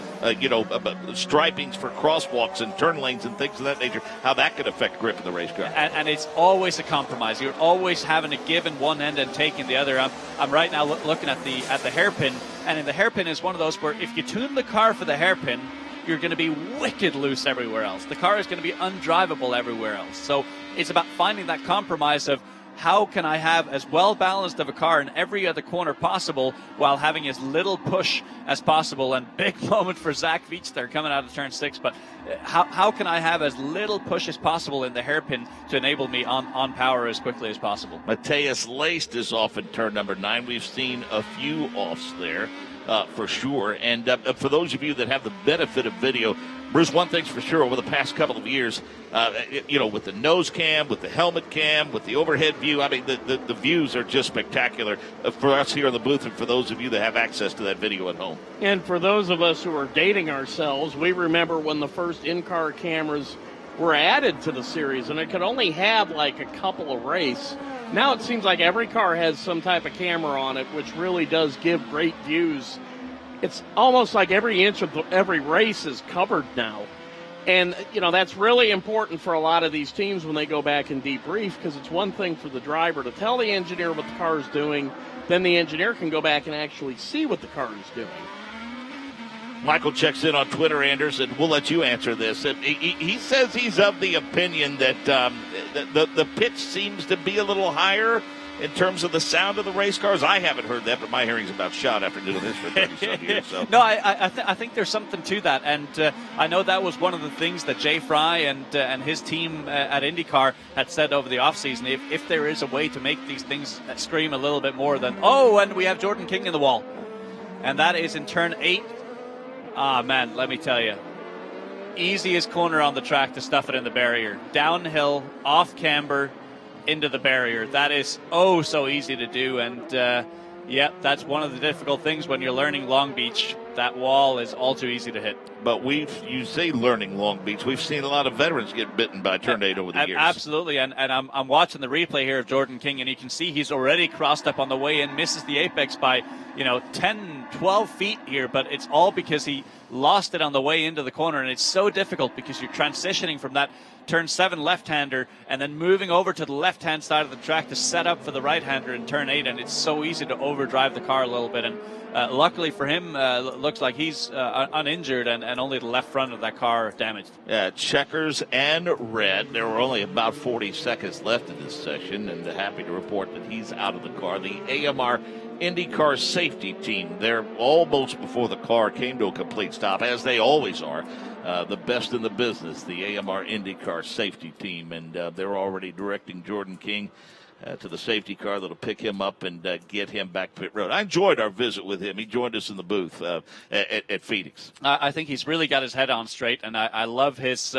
stripings for crosswalks and turn lanes and things of that nature, how that could affect grip in the race car. And it's always a compromise. You're always having to give in one end and take in the other. I'm right now looking at the hairpin, and in the hairpin is one of those where if you tune the car for the hairpin, you're going to be wicked loose everywhere else. The car is going to be undrivable everywhere else. So it's about finding that compromise of how can I have as well balanced of a car in every other corner possible while having as little push as possible. And big moment for Zach Veach there coming out of turn 6. But how can I have as little push as possible in the hairpin to enable me on power as quickly as possible? Mateus Laced is off in turn number 9. We've seen a few offs there. For sure. And for those of you that have the benefit of video, Bruce, one thing's for sure, over the past couple of years, with the nose cam, with the helmet cam, with the overhead view, I mean, the views are just spectacular for us here in the booth and for those of you that have access to that video at home. And for those of us who are dating ourselves, we remember when the first in-car cameras were added to the series, and it could only have like a couple of race. Now it seems like every car has some type of camera on it, which really does give great views. It's almost like every inch of every race is covered now. And, that's really important for a lot of these teams when they go back and debrief, because it's one thing for the driver to tell the engineer what the car is doing, then the engineer can go back and actually see what the car is doing. Michael checks in on Twitter, Anders, and we'll let you answer this. He says he's of the opinion that the pitch seems to be a little higher in terms of the sound of the race cars. I haven't heard that, but my hearing's about shot after doing this for 30-some years. So. No, I think there's something to that, and I know that was one of the things that Jay Fry and his team at IndyCar had said over the offseason. If there is a way to make these things scream a little bit more than, and we have Jordan King in the wall. And that is in turn 8. Man, let me tell you, easiest corner on the track to stuff it in the barrier. Downhill, off camber, into the barrier. That is so easy to do. And, that's one of the difficult things when you're learning Long Beach. That wall is all too easy to hit. But you say learning Long Beach. We've seen a lot of veterans get bitten by turn 8 over the years. Absolutely. And I'm watching the replay here of Jordan King, and you can see he's already crossed up on the way in, misses the apex by, 10, 12 feet here. But it's all because he lost it on the way into the corner. And it's so difficult because you're transitioning from that turn 7 left-hander and then moving over to the left-hand side of the track to set up for the right-hander in turn 8. And it's so easy to overdrive the car a little bit. And luckily for him, looks like he's uninjured and only the left front of that car damaged. Yeah, checkers and red. There were only about 40 seconds left in this session, and happy to report that he's out of the car. The AMR IndyCar safety team, they're almost before the car came to a complete stop, as they always are. The best in the business, the AMR IndyCar safety team, and they're already directing Jordan King to the safety car that'll pick him up and get him back pit road. I enjoyed our visit with him. He joined us in the booth at Phoenix. I think he's really got his head on straight, and I love his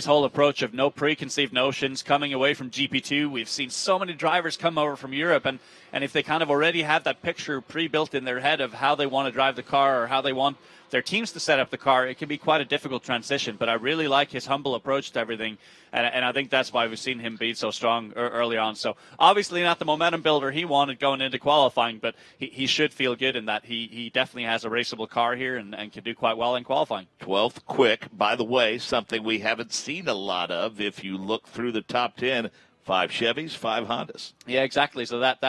whole approach of no preconceived notions coming away from GP2. We've seen so many drivers come over from Europe, and if they kind of already have that picture pre-built in their head of how they want to drive the car or how they want their teams to set up the car, it can be quite a difficult transition. But I really like his humble approach to everything, and I think that's why we've seen him be so strong early on. So obviously not the momentum builder he wanted going into qualifying, but he should feel good in that he definitely has a raceable car here and can do quite well in qualifying. 12th quick, by the way, something we haven't seen a lot of if you look through the top 10. 5 Chevys, 5 Hondas. Yeah, exactly. So that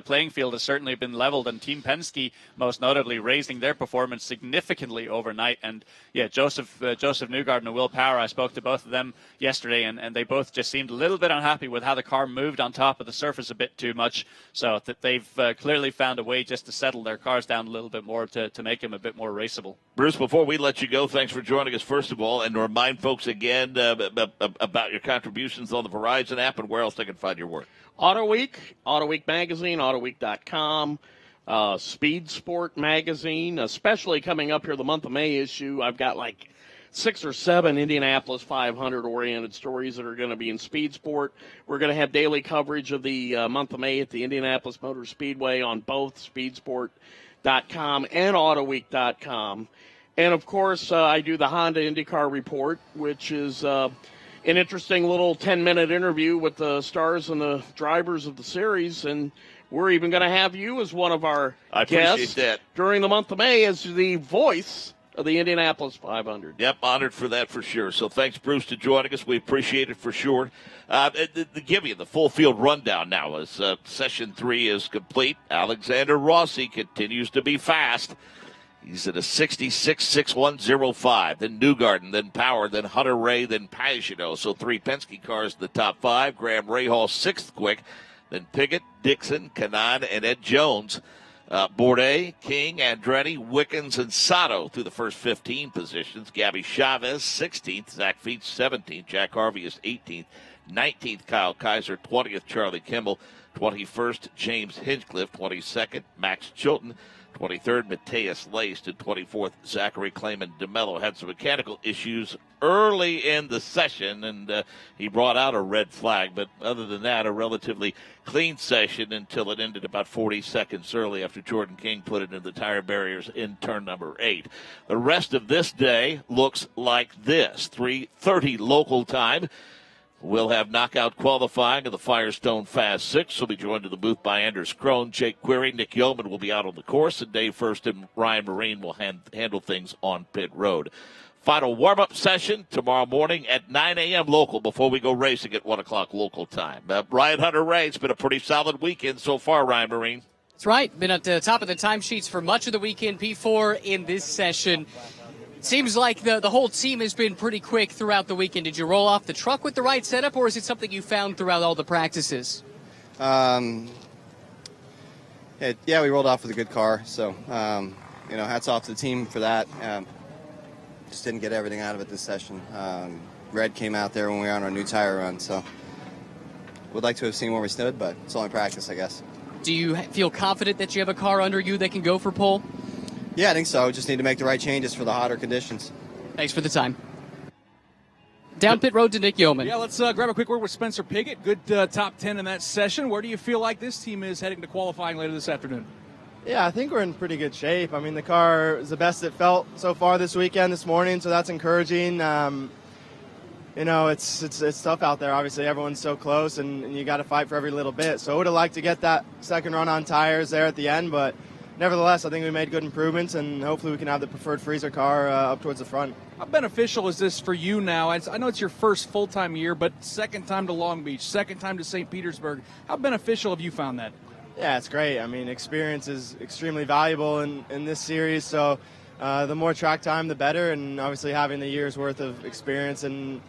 playing field has certainly been leveled, and Team Penske, most notably, raising their performance significantly overnight. And yeah, Joseph Newgarden and Will Power, I spoke to both of them yesterday, and they both just seemed a little bit unhappy with how the car moved on top of the surface a bit too much. So that they've clearly found a way just to settle their cars down a little bit more to make them a bit more raceable. Bruce, before we let you go, thanks for joining us, first of all, and to remind folks again about your contributions on the Verizon app and where else they can find your work. Auto Week Magazine, autoweek.com, Speed Sport Magazine, especially coming up here the month of May issue. I've got like 6 or 7 Indianapolis 500 oriented stories that are going to be in Speed Sport. We're going to have daily coverage of the month of May at the Indianapolis Motor Speedway on both speedsport.com and autoweek.com. And, of course, I do the Honda IndyCar Report, which is an interesting little 10-minute interview with the stars and the drivers of the series. And we're even going to have you as one of our guests during the month of May as the voice of the Indianapolis 500. Yep, honored for that for sure. So thanks, Bruce, for joining us. We appreciate it for sure. To give you the full field rundown now as Session 3 is complete. Alexander Rossi continues to be fast. He's at a 66.6105. Then Newgarden, then Power, then Hunter Ray, then Pagano. So 3 Penske cars in the top 5. Graham Rahal 6th quick. Then Piggott, Dixon, Kanaan, and Ed Jones. Bourdais, King, Andretti, Wickens, and Sato through the first 15 positions. Gabby Chavez, 16th. Zach Feets, 17th. Jack Harvey is 18th. 19th, Kyle Kaiser. 20th, Charlie Kimball. 21st, James Hinchcliffe. 22nd, Max Chilton. 23rd, Mateus Laced, and 24th, Zachary Clayman DeMello. Had some mechanical issues early in the session, and he brought out a red flag. But other than that, a relatively clean session until it ended about 40 seconds early after Jordan King put it in the tire barriers in turn number 8. The rest of this day looks like this. 3:30 local time. We'll have knockout qualifying of the Firestone Fast 6. We'll be joined to the booth by Anders Krohn, Jake Query, Nick Yeoman will be out on the course, and Dave First and Ryan Marine will handle things on pit road. Final warm-up session tomorrow morning at 9 a.m. local before we go racing at 1 o'clock local time. Ryan Hunter-Reay, it's been a pretty solid weekend so far, Ryan Marine. That's right. Been at the top of the timesheets for much of the weekend. P4 in this session. Seems like the whole team has been pretty quick throughout the weekend. Did you roll off the truck with the right setup, or is it something you found throughout all the practices? We rolled off with a good car. So, hats off to the team for that. Just didn't get everything out of it this session. Red came out there when we were on our new tire run, so would like to have seen where we stood, but it's only practice, I guess. Do you feel confident that you have a car under you that can go for pole? Yeah, I think so. Just need to make the right changes for the hotter conditions. Thanks for the time. Down pit road to Nick Yeoman. Yeah, let's grab a quick word with Spencer Piggott. Good top 10 in that session. Where do you feel like this team is heading to qualifying later this afternoon? Yeah, I think we're in pretty good shape. I mean, the car is the best it felt so far this morning, so that's encouraging. It's tough out there. Obviously, everyone's so close, and you got to fight for every little bit. So I would have liked to get that second run on tires there at the end, but nevertheless, I think we made good improvements, and hopefully we can have the preferred freezer car up towards the front. How beneficial is this for you now? I know it's your first full-time year, but second time to Long Beach, second time to St. Petersburg. How beneficial have you found that? Yeah, it's great. I mean, experience is extremely valuable in this series, so the more track time, the better, and obviously having the year's worth of experience and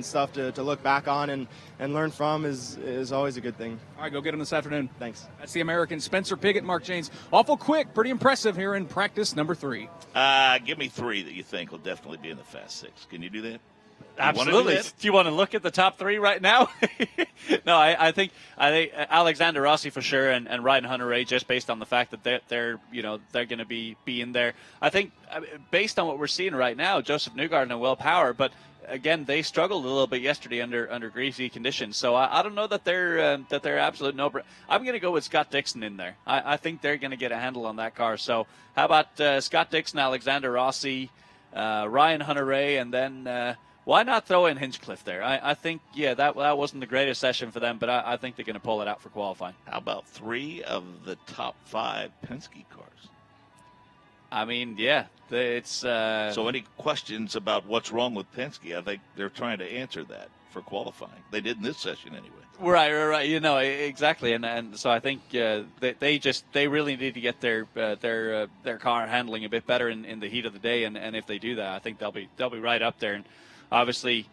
stuff to look back on and learn from is always a good thing. All right, go get him this afternoon. Thanks. That's the American Spencer Piggott, Mark Janes. Awful quick, pretty impressive here in practice number 3. Give me 3 that you think will definitely be in the Fast 6. Can you do that? Absolutely. Do you want to look at the top three right now? No, I think Alexander Rossi for sure, and Ryan Hunter-Reay, just based on the fact that they're going to be in there. I think based on what we're seeing right now, Joseph Newgarden and Will Power, but again, they struggled a little bit yesterday under greasy conditions. So I don't know that they're absolute no. I'm going to go with Scott Dixon in there. I think they're going to get a handle on that car. So how about Scott Dixon, Alexander Rossi, Ryan Hunter-Reay, and then why not throw in Hinchcliffe there? I think, that wasn't the greatest session for them, but I think they're going to pull it out for qualifying. How about 3 of the top 5 Penske cars? I mean, it's... So any questions about what's wrong with Penske, I think they're trying to answer that for qualifying. They did in this session anyway. Right. Exactly. And so I think they really need to get their car handling a bit better in the heat of the day. And if they do that, I think they'll be right up there. And obviously,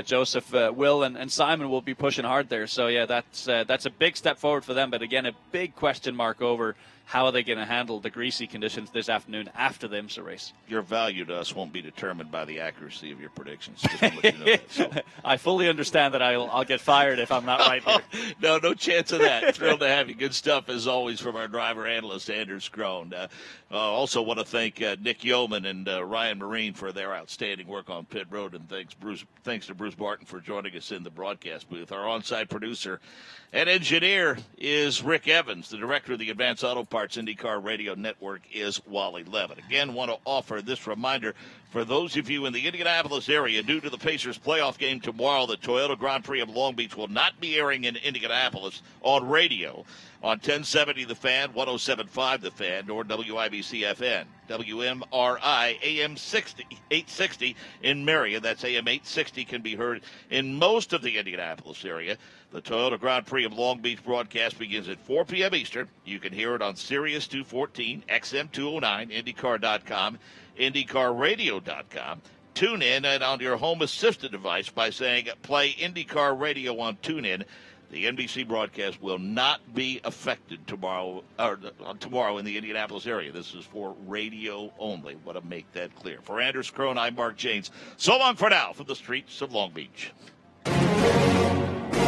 Joseph, Will, and Simon will be pushing hard there. So that's a big step forward for them. But again, a big question mark over how are they going to handle the greasy conditions this afternoon after the IMSA race. Your value to us won't be determined by the accuracy of your predictions. Just to let you know that, so. I fully understand that I'll get fired if I'm not right here. No chance of that. Thrilled to have you. Good stuff, as always, from our driver analyst, Anders Crone. Also want to thank Nick Yeoman and Ryan Marine for their outstanding work on pit road, and thanks to Bruce Barton for joining us in the broadcast booth. Our on-site producer and engineer is Rick Evans. The director of the Advanced Auto Parts IndyCar Radio Network is Wally Levitt. Again, want to offer this reminder for those of you in the Indianapolis area, due to the Pacers playoff game tomorrow, the Toyota Grand Prix of Long Beach will not be airing in Indianapolis on radio on 1070 The Fan, 107.5 The Fan, or WIBC-FN, WMRI, AM 860 in Marion. That's AM 860 can be heard in most of the Indianapolis area. The Toyota Grand Prix of Long Beach broadcast begins at 4 p.m. Eastern. You can hear it on Sirius 214, XM 209, IndyCar.com, IndyCarRadio.com. Tune in and on your home assisted device by saying play IndyCar Radio on TuneIn. The NBC broadcast will not be affected tomorrow in the Indianapolis area. This is for radio only. Want to make that clear. For Anders Crone, I'm Mark Janes. So long for now from the streets of Long Beach.